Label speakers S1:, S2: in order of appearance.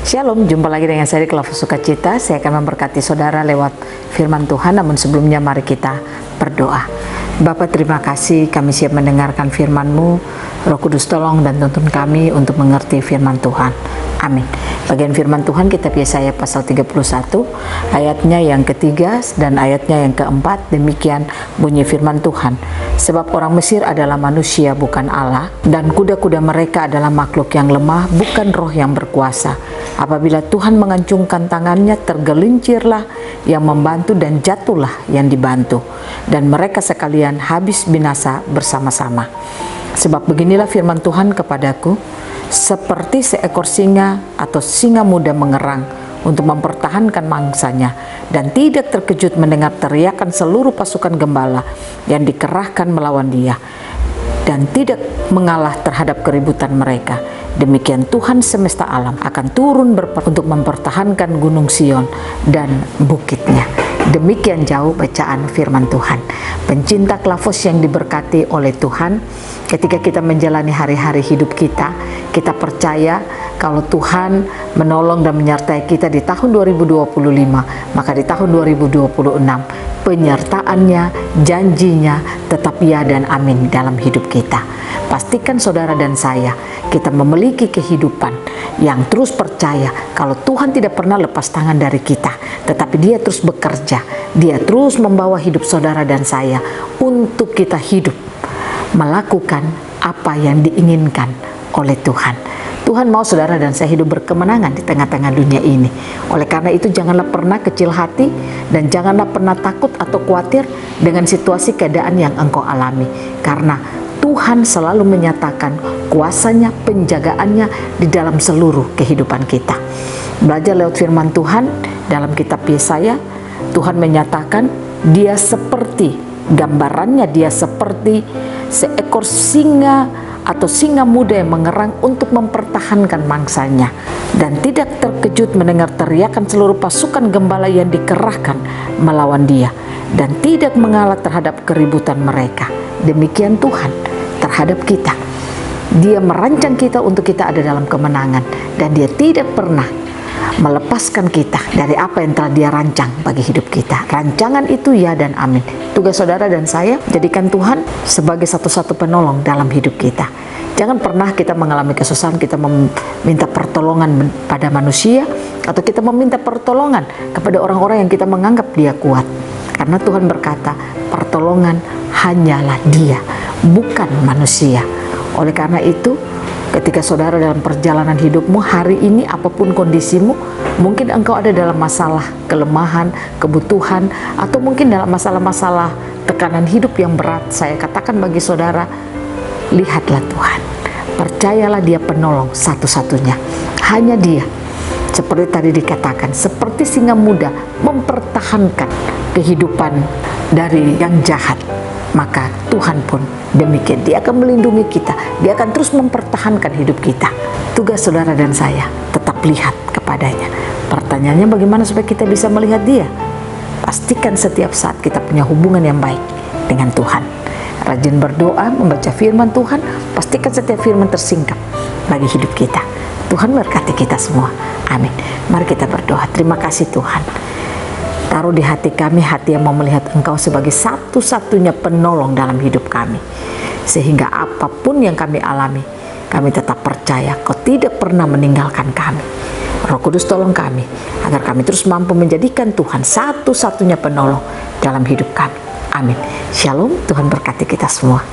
S1: Shalom, jumpa lagi dengan saya di Kelompok Sukacita. Saya akan memberkati saudara lewat firman Tuhan, namun sebelumnya mari kita berdoa. Bapa, terima kasih kami siap mendengarkan firman-Mu. Roh Kudus tolong dan tuntun kami untuk mengerti firman Tuhan. Amin. Bagian firman Tuhan kitab Yesaya pasal 31 ayatnya yang ketiga dan ayatnya yang keempat. Demikian bunyi firman Tuhan. Sebab orang Mesir adalah manusia bukan Allah, dan kuda-kuda mereka adalah makhluk yang lemah bukan roh yang berkuasa. Apabila Tuhan mengancungkan tangannya, tergelincirlah yang membantu dan jatuhlah yang dibantu, dan mereka sekalian habis binasa bersama-sama. Sebab beginilah firman Tuhan kepadaku, seperti seekor singa atau singa muda mengerang untuk mempertahankan mangsanya, dan tidak terkejut mendengar teriakan seluruh pasukan gembala yang dikerahkan melawan dia, dan tidak mengalah terhadap keributan mereka. Demikian Tuhan semesta alam akan turun untuk mempertahankan gunung Sion dan bukitnya. Demikian jauh bacaan firman Tuhan. Pencinta Kelompok yang diberkati oleh Tuhan, ketika kita menjalani hari-hari hidup kita, kita percaya kalau Tuhan menolong dan menyertai kita di tahun 2025, maka di tahun 2026 penyertaannya, janjinya tetap ya dan amin dalam hidup kita. Pastikan saudara dan saya, kita memiliki kehidupan yang terus percaya kalau Tuhan tidak pernah lepas tangan dari kita, tetapi Dia terus bekerja, Dia terus membawa hidup saudara dan saya untuk kita hidup melakukan apa yang diinginkan oleh Tuhan. Tuhan mau saudara dan saya hidup berkemenangan di tengah-tengah dunia ini. Oleh karena itu janganlah pernah kecil hati dan janganlah pernah takut atau khawatir dengan situasi keadaan yang engkau alami, karena Tuhan selalu menyatakan kuasanya, penjagaannya di dalam seluruh kehidupan kita. Belajar lewat firman Tuhan dalam kitab Yesaya, Tuhan menyatakan Dia seperti, gambarannya Dia seperti seekor singa atau singa muda yang mengerang untuk mempertahankan mangsanya, dan tidak terkejut mendengar teriakan seluruh pasukan gembala yang dikerahkan melawan dia, dan tidak mengalah terhadap keributan mereka. Demikian Tuhan terhadap kita. Dia merancang kita untuk kita ada dalam kemenangan, dan Dia tidak pernah melepaskan kita dari apa yang telah Dia rancang bagi hidup kita. Rancangan itu ya dan amin. Tugas saudara dan saya, jadikan Tuhan sebagai satu-satu penolong dalam hidup kita. Jangan pernah kita mengalami kesusahan, kita meminta pertolongan pada manusia, atau kita meminta pertolongan kepada orang-orang yang kita menganggap dia kuat. Karena Tuhan berkata, pertolongan hanyalah Dia, bukan manusia. Oleh karena itu, ketika saudara dalam perjalanan hidupmu hari ini, apapun kondisimu, mungkin engkau ada dalam masalah, kelemahan, kebutuhan, atau mungkin dalam masalah-masalah tekanan hidup yang berat, saya katakan bagi saudara, lihatlah Tuhan, percayalah Dia penolong satu-satunya, hanya Dia. Seperti tadi dikatakan, seperti singa muda mempertahankan kehidupan dari yang jahat, maka Tuhan pun demikian. Dia akan melindungi kita, Dia akan terus mempertahankan hidup kita. Tugas saudara dan saya, tetap lihat kepadanya. Pertanyaannya, bagaimana supaya kita bisa melihat Dia? Pastikan setiap saat kita punya hubungan yang baik dengan Tuhan. Rajin berdoa, membaca firman Tuhan, pastikan setiap firman tersingkap bagi hidup kita. Tuhan berkati kita semua. Amin. Mari kita berdoa. Terima kasih Tuhan. Taruh di hati kami hati yang mau melihat Engkau sebagai satu-satunya penolong dalam hidup kami. Sehingga apapun yang kami alami, kami tetap percaya Kau tidak pernah meninggalkan kami. Roh Kudus tolong kami, agar kami terus mampu menjadikan Tuhan satu-satunya penolong dalam hidup kami. Amin. Shalom, Tuhan berkati kita semua.